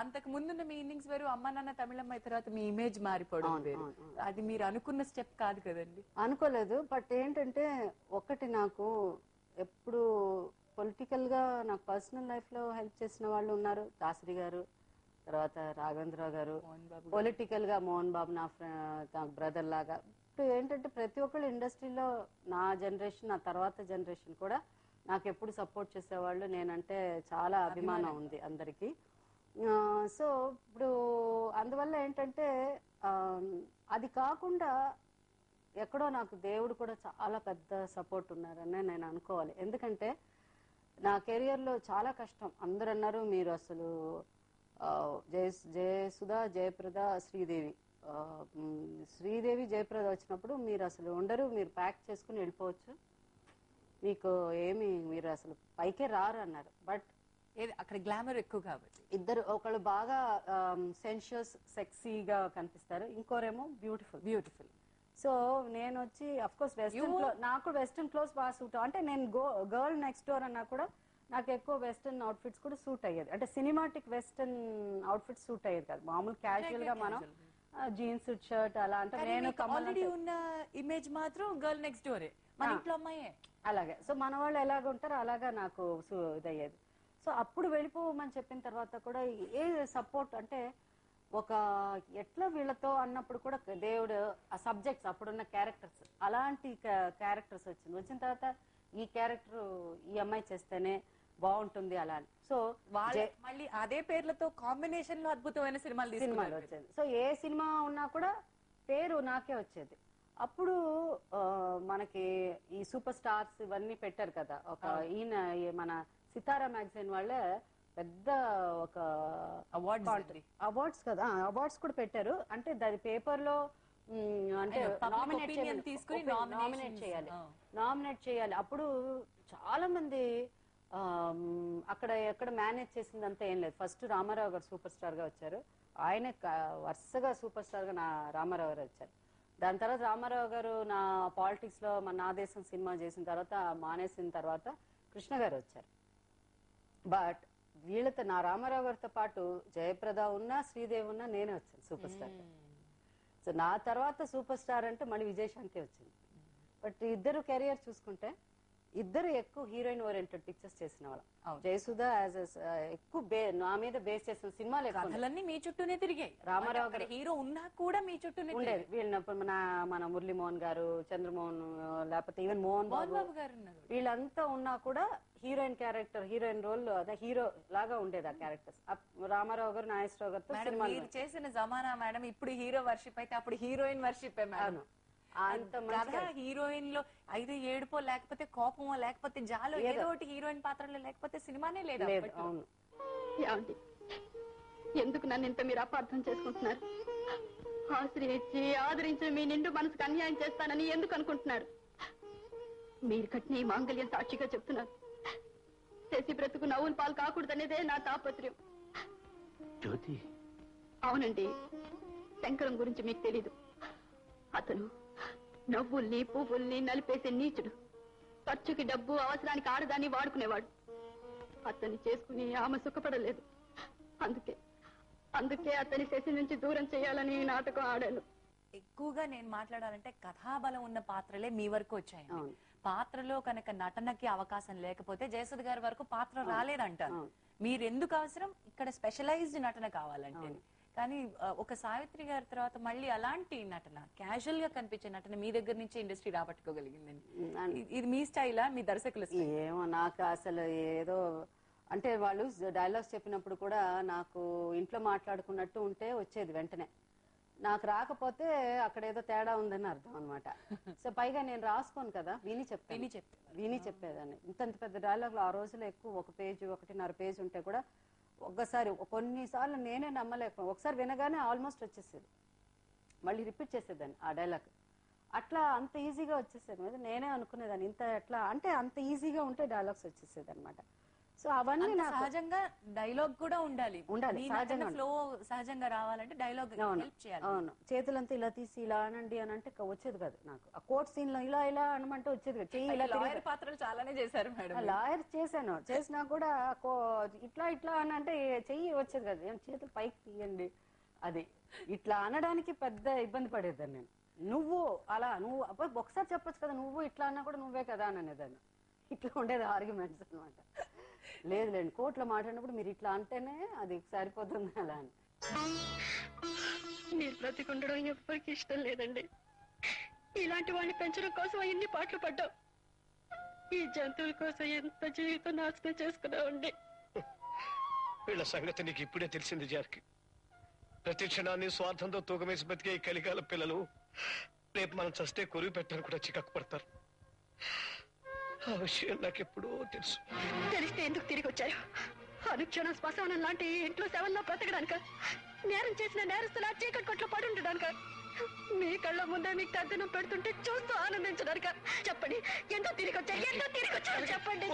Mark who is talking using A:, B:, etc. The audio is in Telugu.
A: అంతకు ముందున్న మీ ఇన్నింగ్స్ వేరు, అమ్మ నాన్న తమిళమ్మాయి తర్వాత మీ ఇమేజ్ మారిపోవడం వేరు. అది మీరు అనుకున్న స్టెప్ కాదు కదండి.
B: అనుకోలేదు. బట్ ఏంటంటే ఒకటి, నాకు ఎప్పుడు పొలిటికల్ గా నాకు పర్సనల్ లైఫ్ లో హెల్ప్ చేసిన వాళ్ళు ఉన్నారు. దాసరి గారు, తర్వాత రాఘవేంద్రరావు గారు, పొలిటికల్ గా మోహన్ బాబు నా బ్రదర్ లాగా. ఇప్పుడు ఏంటంటే ప్రతి ఒక్కళ్ళు ఇండస్ట్రీలో నా జనరేషన్, నా తర్వాత జనరేషన్ కూడా నాకు ఎప్పుడు సపోర్ట్ చేసేవాళ్ళు. నేనంటే చాలా అభిమానం ఉంది అందరికి. సో ఇప్పుడు అందువల్ల ఏంటంటే అది కాకుండా ఎక్కడో నాకు దేవుడు కూడా చాలా పెద్ద సపోర్ట్ ఉన్నారని నేను అనుకోవాలి. ఎందుకంటే నా కెరియర్ లో చాలా కష్టం. అందరు అన్నారు మీరు అసలు జయసుధ, జయప్రద, శ్రీదేవి జయప్రద వచ్చినప్పుడు మీరు అసలు ఉండరు, మీరు ప్యాక్ చేసుకుని వెళ్ళిపోవచ్చు, మీకు ఏమి మీరు అసలు పైకే రారు అన్నారు. బట్
A: అక్కడ గ్లామర్ ఎక్కువ కాబట్టి
B: ఇద్దరు, ఒకళ్ళు బాగా సెన్షియస్ సెక్సీగా కనిపిస్తారు, ఇంకోరేమో బ్యూటిఫుల్. సో నేను వచ్చి అఫ్ కోర్స్ వెస్టర్న్ నాకు వెస్టర్న్ క్లోత్స్ బాగా సూట్. అంటే నేను గర్ల్ నెక్స్ట్ డోర్ అన్నా కూడా నాకు ఎక్కువ వెస్టర్న్ అవుట్ఫిట్స్ కూడా సూట్ అయ్యేది. అంటే సినిమాటిక్ వెస్టర్న్ అవుట్ఫిట్స్ సూట్ అయ్యేది కాదు, మామూలు క్యాజువల్ గా మనం జీన్స్ షర్ట్ అలా. అంటే నేను
A: ఆల్రెడీ ఉన్న ఇమేజ్ మాత్రం గర్ల్ నెక్స్ట్ డోరే, మన ఇంట్లో అమ్మాయే
B: అలాగే. సో మన వాళ్ళు ఎలాగ ఉంటారో అలాగా నాకు ఇదయ్యేది. సో అప్పుడు వెళ్ళిపోమని చెప్పిన తర్వాత కూడా ఏ సపోర్ట్ అంటే ఒక ఎట్లా వీళ్ళతో అన్నప్పుడు కూడా దేవుడు ఆ సబ్జెక్ట్స్, అప్పుడున్న క్యారెక్టర్స్, అలాంటి క్యారెక్టర్స్ వచ్చిన తర్వాత ఈ క్యారెక్టర్ ఈ అమ్మాయి చేస్తేనే బాగుంటుంది అలా అని. సో
A: మళ్ళీ అదే పేర్లతో కాంబినేషన్ లో అద్భుతమైన సినిమాలు
B: వచ్చేది. సో ఏ సినిమా ఉన్నా కూడా పేరు నాకే వచ్చేది. అప్పుడు మనకి ఈ సూపర్ స్టార్స్ ఇవన్నీ పెట్టారు కదా. ఒక ఈయన మన సితారా మ్యాగజైన్ వాళ్ళే పెద్ద ఒక అవార్డ్స్ కదా, అవార్డ్స్ కూడా పెట్టారు. అంటే దాని పేపర్ లో అంటే నామినేట్ చేయాలి. అప్పుడు చాలా మంది అక్కడ ఎక్కడ మేనేజ్ చేసిందంతా ఏం లేదు. ఫస్ట్ రామారావు గారు సూపర్ స్టార్ గా వచ్చారు, ఆయనే వరుసగా సూపర్ స్టార్ గా రామారావు గారు వచ్చారు. దాని తర్వాత రామారావు గారు నా పాలిటిక్స్ లో నా దేశం సినిమా చేసిన తర్వాత మానేసిన తర్వాత కృష్ణ గారు వచ్చారు. బట్ వీళ్ళతో నా రామారావు గారితో పాటు జయప్రద ఉన్నా, శ్రీదేవి ఉన్నా, నేనే వచ్చాను సూపర్ స్టార్. సో నా తర్వాత సూపర్ స్టార్ అంటే మళ్ళీ విజయశాంతి వచ్చింది. బట్ ఇద్దరు కెరియర్ చూసుకుంటే ఇద్దరు ఎక్కువ హీరోయిన్ ఓరియంటెడ్ పిక్చర్స్ చేసిన వాళ్ళం. జయసుధ ఎక్కువ నా మీద బేస్ చేసిన సినిమాలు
A: కథలన్నీ మీ చుట్టూనే తిరిగాయి.
B: రామారావు గారు
A: హీరో ఉన్నా కూడా మీ చుట్టూనే
B: ఉండేది. వీళ్ళనప్పుడు మన మురళీమోహన్ గారు, చంద్రమోహన్, లేకపోతే ఈవెన్ మోహన్ బాబు
A: గారు,
B: వీళ్ళంతా ఉన్నా కూడా హీరోయిన్ క్యారెక్టర్, హీరోయిన్ రోల్ అదే హీరో లాగా ఉండేది ఆ క్యారెక్టర్స్. రామారావు గారు, నాగేశ్వరరావు గారితో
A: మీరు చేసిన జమానా మేడం ఇప్పుడు హీరో వర్షిప్ అయితే అప్పుడు హీరోయిన్ వర్షిప్ మేడం. హీరోయిన్ లో అయితే ఏడుపో, లేకపోతే కోపమో, లేకపోతే జాలో, ఏదో ఒకటి హీరోయిన్ పాత్రలో లేకపోతే సినిమానే లేదు.
B: అవును.
C: ఎందుకు నన్ను ఇంత మీరు అపార్థం చేసుకుంటున్నారు? ఆశ్రయించి ఆదరించి మీ నిండు మనసుకు అన్యాయం చేస్తానని ఎందుకు అనుకుంటున్నారు? మీరు కట్టిన ఈ మాంగళ్యం సాక్షిగా చెప్తున్నారు, చేసి బ్రతుకు నవ్వులు పాలు కాకూడదనేదే నా తాపత్రయం. అవునండి, శంకరం గురించి మీకు తెలీదు. అతను నవ్వుల్ని పువ్వుల్ని నలిపేసే నీచుడు. ఖర్చుకి డబ్బు, అవసరానికి ఆడదాన్ని వాడుకునేవాడు. అతన్ని చేసుకుని ఆమె సుఖపడలేదు. అందుకే అతని శశి నుంచి దూరం చేయాలని నాటకం ఆడాను.
A: ఎక్కువగా నేను మాట్లాడాలంటే కథాబలం ఉన్న పాత్రలే మీ వరకు వచ్చాయి. పాత్రలో కనుక నటనకి అవకాశం లేకపోతే జయసుధ గారి వరకు పాత్ర రాలేదంటారు. మీరెందుకు అవసరం ఇక్కడ స్పెషలైజ్డ్ నటన కావాలంటే. కానీ ఒక సావిత్రి గారి తర్వాత మళ్ళీ అలాంటి నటన, క్యాజువల్ గా కనిపించే నటన మీ దగ్గర నుంచి ఇండస్ట్రీ రాబట్టుకోగలిగిందండి. ఇది మీ స్టైలా, మీ దర్శకుల స్టైల్?
B: ఏమో, నాకు అసలు ఏదో అంటే వాళ్ళు డైలాగ్స్ చెప్పినప్పుడు కూడా నాకు ఇంట్లో మాట్లాడుకున్నట్టు ఉంటే వచ్చేది వెంటనే. నాకు రాకపోతే అక్కడ ఏదో తేడా ఉందని అర్థం అనమాట. సో పైగా నేను రాసుకోను కదా, విని చెప్పేదాన్ని. ఇంత పెద్ద డైలాగులు ఆ రోజులో ఎక్కువ, ఒక పేజ్ 1.5 పేజ్ ఉంటే కూడా ఒక్కసారి కొన్నిసార్లు నేనే నమ్మలేకపోయాను. ఒకసారి వినగానే ఆల్మోస్ట్ వచ్చేసేది, మళ్ళీ రిపీట్ చేసేదాన్ని ఆ డైలాగ్. అట్లా అంత ఈజీగా వచ్చేసేది. నేనే అనుకునేదాన్ని ఇంత ఎట్లా అంటే అంత ఈజీగా ఉంటే డైలాగ్స్ వచ్చేసేది అనమాట. సో అవన్నీ
A: అంత
B: నాకు
A: సహజంగా డైలాగ్ కూడా ఉండాలి.
B: ఉండాలి, సహజంగా
A: ఫ్లో సహజంగా రావాలంటే డైలాగ్ హెల్ప్ చేయాలి.
B: అవును, చేతులంతా ఇలా తీసి ఇలా అనండి అని అంటే వచ్చేది కాదు నాకు. ఆ కోర్ట్ సీన్ లో ఇలా ఇలా అనమంటే వచ్చేది కాదు. చెయ్యి ఇలా
A: లాయర్ పాత్రలు చాలానే చేశారు మేడం.
B: లాయర్ చేసినా కూడా ఇట్లా ఇట్లా అని అంటే చెయ్యి వచ్చేది కాదు. ఏం చేతులు పైకి తీయండి, అది ఇట్లా అనడానికి పెద్ద ఇబ్బంది పడేదాన్ని నేను. నువ్వు ఒకసారి చెప్పొచ్చు కదా, నువ్వు ఇట్లా అన్నా కూడా నువ్వే కదా అని అనేదాన్ని. ఇట్లా ఉండేది ఆర్గ్యుమెంట్స్ అనమాట. లేదులేండి, కోర్టులో మాట్లాడినప్పుడు మీరు ఇట్లా అంటేనే అది సరిపోతుంది అలా అని.
C: మీరు బ్రతికుండడం ఎవ్వరికి ఇష్టం లేదండి. ఇలాంటి వాడిని పెంచడం కోసం ఎన్ని పాటలు పడ్డాం. ఈ జంతువుల కోసం ఎంత జీవితం నాశనం చేసుకున్నామండి.
D: వీళ్ళ సంగతి నీకు ఇప్పుడే తెలిసింది జానకి. ప్రతి క్షణాన్ని స్వార్థంతో తూకమేసి బతికే ఈ కలికాల పిల్లలు రేపు మనం చస్తే కొరువు పెట్టాలని కూడా చికాకు పడతారు. ఆ విషయం నాకెప్పుడో తెలుసు.
C: తెలిస్తే ఎందుకు తిరిగి వచ్చారు? అనుక్షణ శ్మశానం లాంటి ఇంట్లో శవంలో బ్రతకడానిక? నేరం చేసిన నేరస్తులా చీకటి కొట్లో పడి ఉండడానిక? మీ కళ్ళ ముందే మీకు తద్దనం పెడుతుంటే చూస్తూ ఆనందించడానిక? చెప్పండి, ఎందుకు తిరిగి వచ్చారు? చెప్పండి.